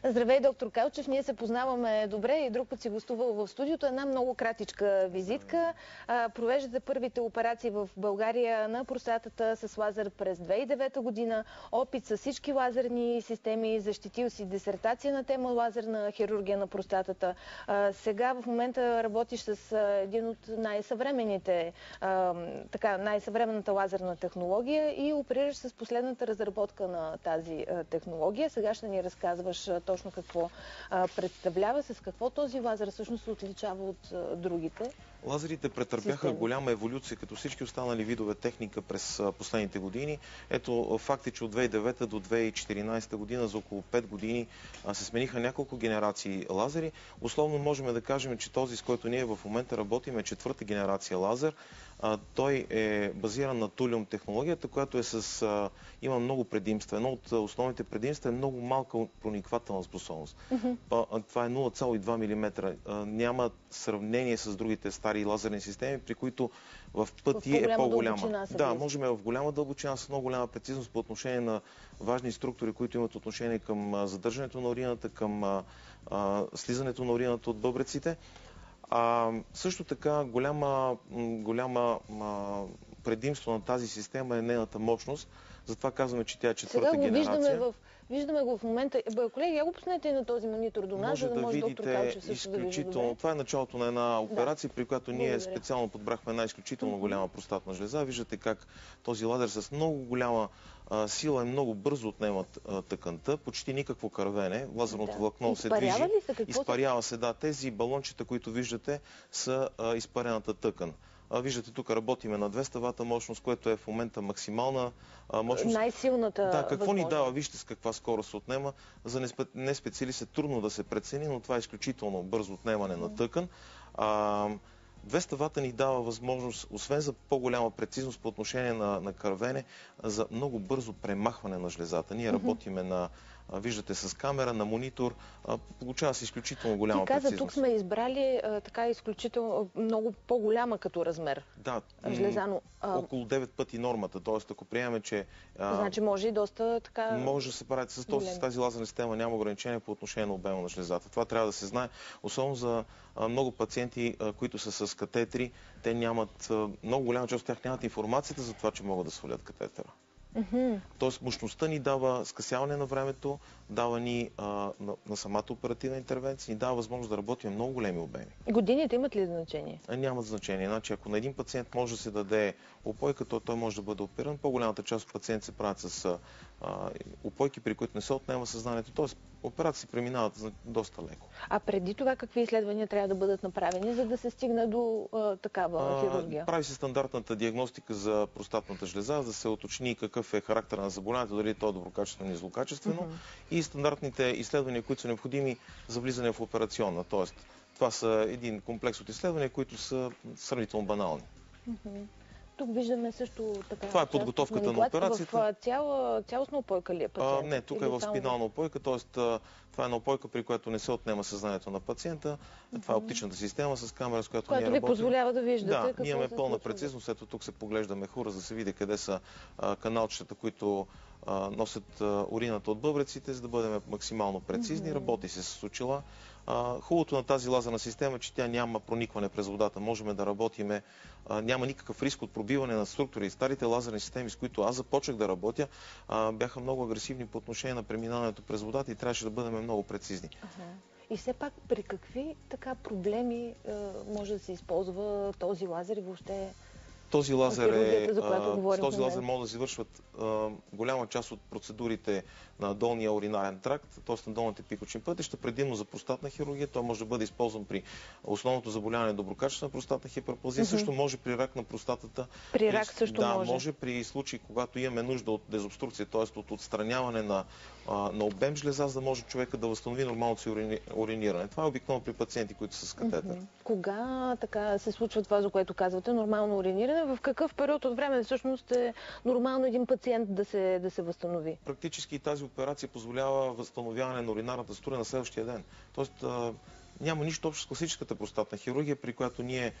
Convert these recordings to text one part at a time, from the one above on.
Здравей, доктор Калчев. Ние се познаваме добре и друг път си гостувал в студиото. Една много кратичка визитка. Провеждате първите операции в България на простатата с лазер през 2009 година. Опит с всички лазерни системи. Защитил си дисертация на тема лазерна хирургия на простатата. Сега в момента работиш с един от най-съвременната лазерна технология и оперираш с последната разработка на тази технология. Сега ще ни разказваш точно какво представлява, с какво този лазер всъщност се отличава от другите. Лазерите претърпяха голяма еволюция, като всички останали видове техника през последните години. Ето, факт е, че от 2009 до 2014 година, за около 5 години, се смениха няколко генерации лазери. Условно можем да кажем, че този, с който ние в момента работим, е четвърта генерация лазер. Той е базиран на тулиум технологията, която има много предимства. Едно от основните предимства е много малка прониквателна способност. Това е 0,2 мм. Няма сравнение с другите стари лазерни системи, при които в пъти е по-голяма. Да, можем в голяма дълбочина с много голяма прецизност по отношение на важни структури, които имат отношение към задържането на урината, към слизането на урината от бъбреците. Също така голяма предимство на тази система е нейната мощност. Затова казваме, че тя е четвърта генерация. Виждаме го в момента. Колеги, я го пуснете на този монитор до нас, за да може доктор Калчев също да вижда добре. Това е началото на една операция, при която ние специално подбрахме една изключително голяма простатна жлеза. Виждате как този лазер с много голяма сила и много бързо отнема тъканта, почти никакво кървене. Лазерното влакно се движи. Изпарява се, да. Тези балончета, които виждате, са изпарената тъкан. Виждате, тук работиме на 200 вата мощност, което е в момента максимална мощност. Най-силната. Да, какво ни дава? Вижте с каква скорост се отнема. За неспециалист е трудно да се прецени, но това е изключително бързо отнемане на тъкан. 200 вата ни дава възможност, освен за по-голяма прецизност по отношение на кървене, за много бързо премахване на жлезата. Ние работиме виждате с камера, на монитор, получава се изключително голяма прецизност. Ти каза, тук сме избрали така изключително много по-голяма като размер. Да, жлеза, около 9 пъти нормата. Тоест, ако приемем, че... Значи може и доста така... Може да се прави с тази лазерна система, няма ограничение по отношение на обема на жлезата. Това трябва да се знае. Особено за много пациенти, които са с катетри, те нямат, много голяма част от тях нямат информацията за това, че могат да свалят катетера. Тоест мощността ни дава скъсяване на времето, дава ни на самата оперативна интервенция, ни дава възможност да работим много големи обеми. Годините имат ли значение? Нямат значение. Значи, ако на един пациент може да се даде упойка, то той може да бъде опериран. По-голямата част от пациенти се правят с упойки, при които не се отнема съзнанието. Тоест операции преминават доста леко. А преди това какви изследвания трябва да бъдат направени, за да се стигне до такава хирургия? Прави се стандартната диагностика за простатната жлеза, за да се уточни какъв е характер на заболяването, дали то е доброкачествено или злокачествено, и стандартните изследвания, които са необходими за влизане в операционна. Тоест, това са един комплекс от изследвания, които са сравнително банални. Тук виждаме също така... Това е подготовката на операцията. В цялостна опойка ли е пациента? Не, тук е в спинална опойка, т.е. това е една опойка, при която не се отнема съзнанието на пациента. Това е оптичната система с камера, с която ние работим. Която ви позволява да виждате какво ние имаме пълна прецизност. Ето тук се поглежда мехура, за да се види къде са каналчета, които носят урината от бъбреците, за да бъдем максимално прецизни. Работи се с очила. Хубавото на тази лазерна система е, че тя няма проникване през водата. Можем да работиме, няма никакъв риск от пробиване на структури. Старите лазерни системи, с които аз започнах да работя, бяха много агресивни по отношение на преминаването през водата и трябваше да бъдем много прецизни. И все пак при какви така проблеми може да се използва този лазер и въобще... Този лазер може да се извършват голяма част от процедурите на долния уринарен тракт, т.е. на долните пикочни пътища, предимно за простатна хирургия. Той може да бъде използван при основното заболяване доброкачествена простатна хиперплазия. Също може при рак на простатата. При рак също може? Да, може при случаи, когато имаме нужда от дезобструкция, т.е. от отстраняване на обем жлеза, за да може човека да възстанови нормалното си уриниране. Това е обикновено при пациенти, които са с катетър. Кога така се случва това, за което казвате, нормално уриниране? В какъв период от време всъщност е нормално един пациент да се възстанови? Практически тази операция позволява възстановяване на уринарната струя на следващия ден. Тоест няма нищо общо с класическата простатна хирургия, при която ние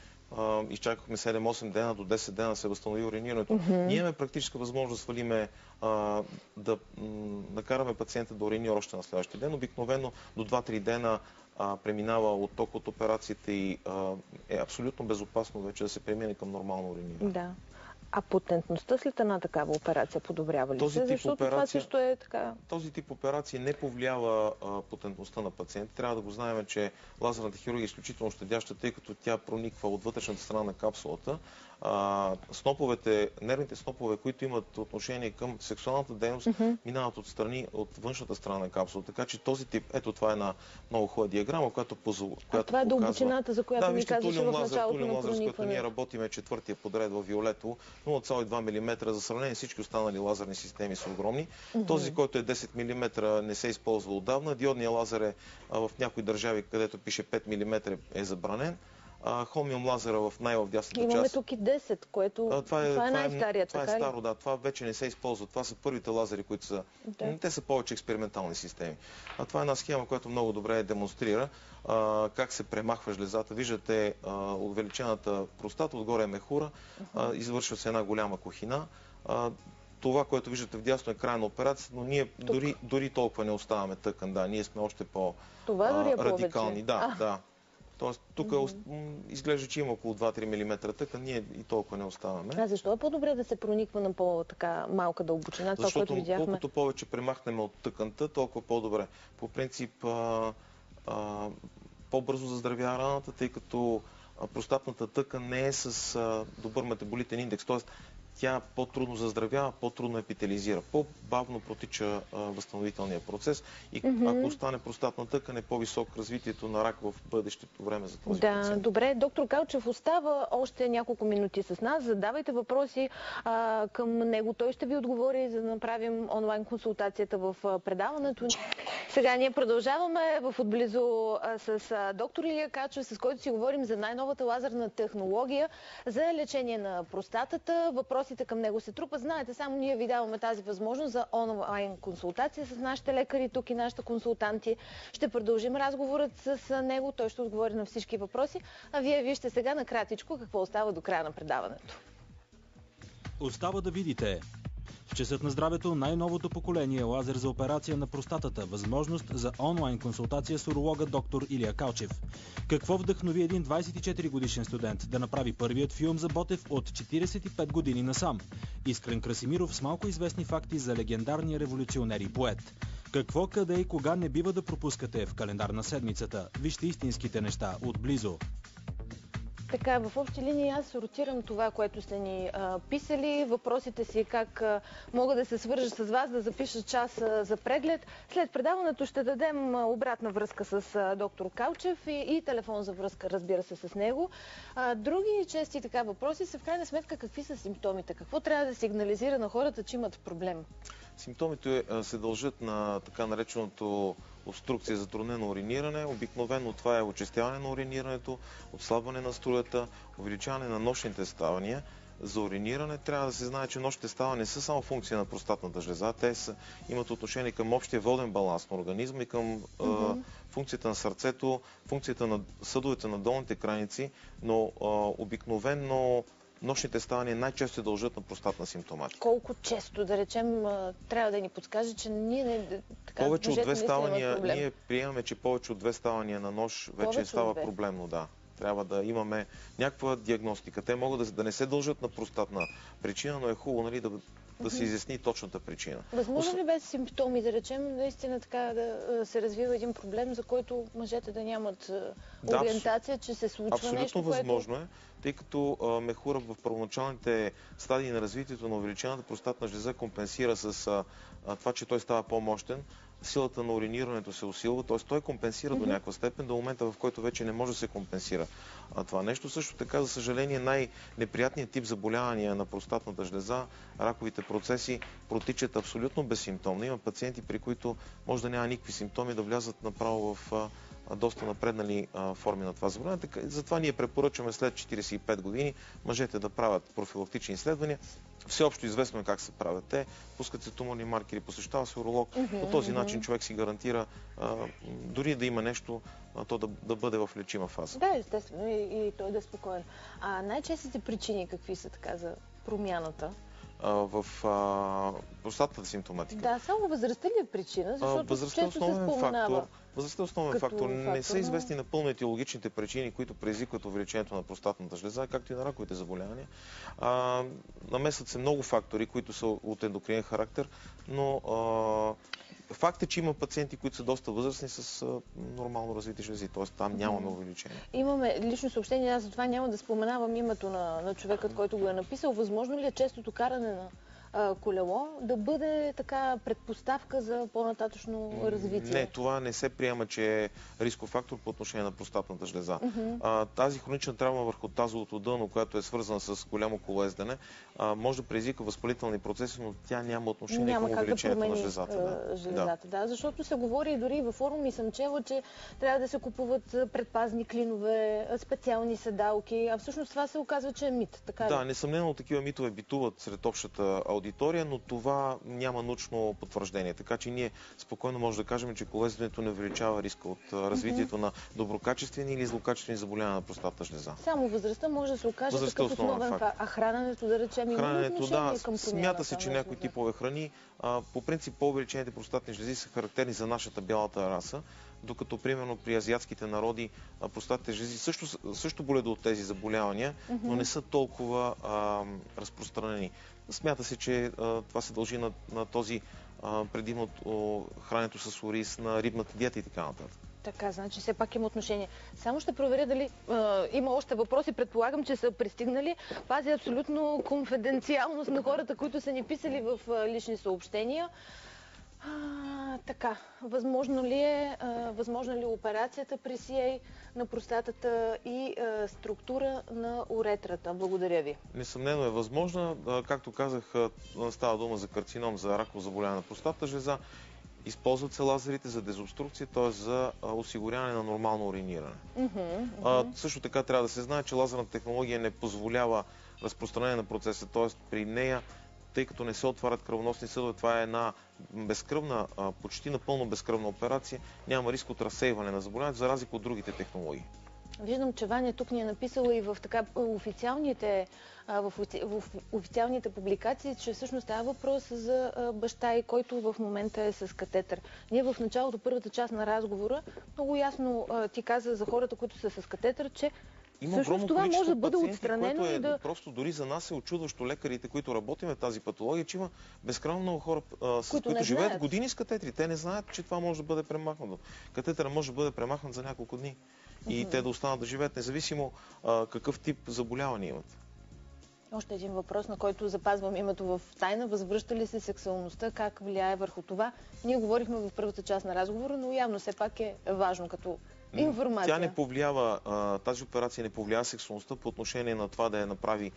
изчакахме 7-8 дена до 10 дена да се възстанови уринирането. Ние имаме практическа възможност да свалиме, да накараме пациента да уринира още на следващия ден. Обикновено до 2-3 дена преминава отток от операцията и е абсолютно безопасно вече да се премине към нормално уриниране. Да. А потентността след една такава операция подобрява ли се? Защото това също е така. Този тип операции не повлиява потентността на пациента. Трябва да го знаем, че лазерната хирургия е изключително щадяща, тъй като тя прониква от вътрешната страна на капсулата. Нервните снопове, които имат отношение към сексуалната дейност, минават отстрани от външната страна на капсулата. Така че този тип, ето това е една много хубава диаграма, която това е дълбочината, за която ни казваше в началото на проникване. С което ние работиме четвъртия подред в виолетово, 0,2 мм. За сравнение, всички останали лазерни системи са огромни. Този, който е 10 мм, не се използва отдавна. Диодният лазер е в някои държави, където пише 5 мм, е забранен. Холмиум лазера в най-вдясната част. Имаме тук и 10, което това е най-старият. Това е старо, да. Това вече не се използва. Това са първите лазери, които са... Те са повече експериментални системи. Това е една схема, която много добре демонстрира как се премахва жлезата. Виждате увеличената простата, отгоре е мехура, извършва се една голяма кухина. Това, което виждате вдясно е край на операцията, но ние дори толкова не оставаме тъкан. Да, ние сме още по-радикални. Да. Тоест, тук изглежда, че има около 2-3 мм тъкан, ние и толкова не оставаме. А защо е по-добре да се прониква на по-така малка дълбочина? Защото колкото повече премахнем от тъканта, толкова по-добре. По принцип, по-бързо заздравява раната, тъй като простатната тъкан не е с добър метаболитен индекс. Тоест, тя по-трудно заздравява, по-трудно епителизира, по-бавно протича възстановителния процес и ако остане простатна тъкан, е по-висок развитието на рак в бъдещето време за този пациент. Добре. Доктор Калчев остава още няколко минути с нас. Задавайте въпроси към него. Той ще ви отговори, за да направим онлайн консултацията в предаването. Сега ние продължаваме в отблизо с доктор Илия Калчев, с който си говорим за най-новата лазерна технология за лечение на простатата. Въпросите към него се трупат. Знаете, само ние ви даваме тази възможност за онлайн консултация с нашите лекари тук и нашите консултанти. Ще продължим разговорът с него. Той ще отговори на всички въпроси. А вие вижте сега накратичко какво остава до края на предаването. Остава да видите. В часът на здравето най-новото поколение лазер за операция на простатата. Възможност за онлайн консултация с уролога доктор Илия Калчев. Какво вдъхнови един 24 годишен студент да направи първият филм за Ботев от 45 години насам? Искрен Красимиров с малко известни факти за легендарния революционер и поет. Какво, къде и кога не бива да пропускате в календар на седмицата? Вижте истинските неща отблизо. Така, в общи линии аз сортирам това, което сте ни писали. Въпросите си как мога да се свържа с вас, да запиша час за преглед. След предаването ще дадем обратна връзка с доктор Калчев и телефон за връзка, разбира се, с него. Други чести така въпроси са в крайна сметка какви са симптомите? Какво трябва да сигнализира на хората, че имат проблем? Симптомите се дължат на така нареченото обструкция, затруднено уриниране. Обикновено това е очистяване на уринирането, отслабване на струята, увеличаване на нощните ставания. За уриниране трябва да се знае, че нощните ставания не са само функция на простатната жлеза, те имат отношение към общия воден баланс на организма и към функцията на сърцето, функцията на съдовете на долните краници, но обикновено нощните ставания най-често се дължат на простатна симптоматика. Колко често, да речем, трябва да ни подскаже, че ние не така... Повече от 2 ставания, ние приемаме, че повече от 2 ставания на нощ вече става проблемно, да. Трябва да имаме някаква диагностика. Те могат да не се дължат на простатна причина, но е хубаво, нали, да се изясни точната причина. Възможно ли без симптоми, да речем, наистина така да се развива един проблем, за който мъжете да нямат ориентация, че се случва абсолютно нещо, което... Абсолютно възможно е, тъй като мехура в първоначалните стадии на развитието на увеличената простатна жлеза компенсира с това, че той става по-мощен. Силата на уринирането се усилва, т.е. той компенсира до някаква степен до момента, в който вече не може да се компенсира това нещо. Също така, за съжаление, най-неприятният тип заболявания на простатната жлеза, раковите процеси, протичат абсолютно безсимптомно. Има пациенти, при които може да няма никакви симптоми, да влязат направо в доста напреднали форми на това заболяване. Затова ние препоръчваме след 45 години мъжете да правят профилактични изследвания. Всеобщо известно е как се правят те. Пускат се туморни маркери, посещава се уролог. По този начин човек си гарантира, дори да има нещо, то да бъде в лечима фаза. Да, естествено, и той да е спокоен. А най-честите причини какви са така за промяната? В простатната симптоматика. Да, само възрастта ли е причина? Защото често се споменава. Възрастта е основен фактор. Не са известни напълно етиологичните причини, които предизвикват увеличението на простатната жлеза, както и на раковите заболявания. Намесват се много фактори, които са от ендокринен характер, но факт е, че има пациенти, които са доста възрастни с нормално развити жлези, т.е. там нямаме увеличение. Имаме лично съобщение, аз затова няма да споменавам името на човекът, който го е написал. Възможно ли е честото каране на колело да бъде така предпоставка за по-нататъчно развитие? Не, това не се приема, че е рисков фактор по отношение на простатната жлеза. Тази хронична травма върху тазовото дъно, която е свързана с голямо колоездене, може да предизвика възпалителни процеси, но тя няма отношение към увеличението на жлезата. Да, защото се говори и дори във форуми съм чела, че трябва да се купуват предпазни клинове, специални седалки, а всъщност това се оказва, че е мит. Така да, несъмнено такива митове битуват сред общата аудитория, но това няма научно потвърждение. Така че ние спокойно може да кажем, че колоезденето не увеличава риска от развитието на доброкачествени или злокачествени заболявания на простатната жлеза. Само възрастта може да се окаже такъв основен факт. А храненето, да речем, има отношение към промяната? Смята се, че някои типове храни, по принцип по-увеличените простатни жлези са характерни за нашата бялата раса, докато примерно при азиатските народи простатните жлези също боледат от тези заболявания, но не са толкова разпространени. Смята се, че това се дължи на този предимно храненето с ориз, на рибната диета и така нататък. Така, значи все пак има отношение. Само ще проверя дали има още въпроси. Предполагам, че са пристигнали. Пази абсолютно конфиденциалност на хората, които са ни писали в лични съобщения. Така, възможно ли е операцията при CA на простатата и структура на уретрата? Благодаря ви. Несъмнено е възможна. Както казах, става дума за карцином, за раково заболяване на простатата жлеза. Използват се лазерите за дезобструкция, т.е. за осигуряване на нормално уриниране. Също така трябва да се знае, че лазерната технология не позволява разпространение на процеса, т.е. при нея, тъй като не се отварят кръвоносни съдове, това е една безкръвна, почти напълно безкръвна операция, няма риск от разсейване на заболяването, за разлика от другите технологии. Виждам, че Ваня тук ни е написала и в официалните публикации, че всъщност става въпрос за баща и който в момента е с катетър. Ние в началото, първата част на разговора, много ясно ти каза за хората, които са с катетър, че всъщност това може да бъде отстранено и да... Просто дори за нас е очудващо лекарите, които работим в тази патология, че има безкрайно много хора, които живеят години с катетри. Те не знаят, че това може да бъде премахнато. Катетъра може да бъде премахнат за няколко дни. И те да останат да живеят, независимо какъв тип заболявания имат. Още един въпрос, на който запазвам името в тайна. Възвръща ли се сексуалността? Как влияе върху това? Ние говорихме в първата част на разговора, но явно все пак е важно като информация. Тя не повлиява, тази операция не повлиява сексуалността по отношение на това да я направи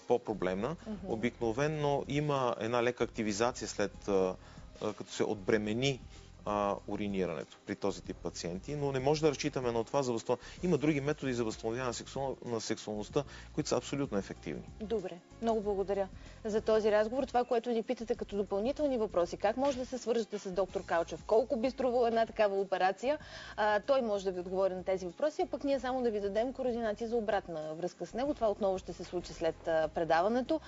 по-проблемна. Обикновено има една лека активизация след като се отбремени уринирането при този тип пациенти, но не може да разчитаме на това за възстановяване. Има други методи за възстановяване на сексуалността, които са абсолютно ефективни. Добре, много благодаря за този разговор. Това, което ни питате като допълнителни въпроси, как може да се свържете с доктор Калчев, колко би струвала една такава операция, той може да ви отговори на тези въпроси, а пък ние само да ви дадем координати за обратна връзка с него. Това отново ще се случи след предаването.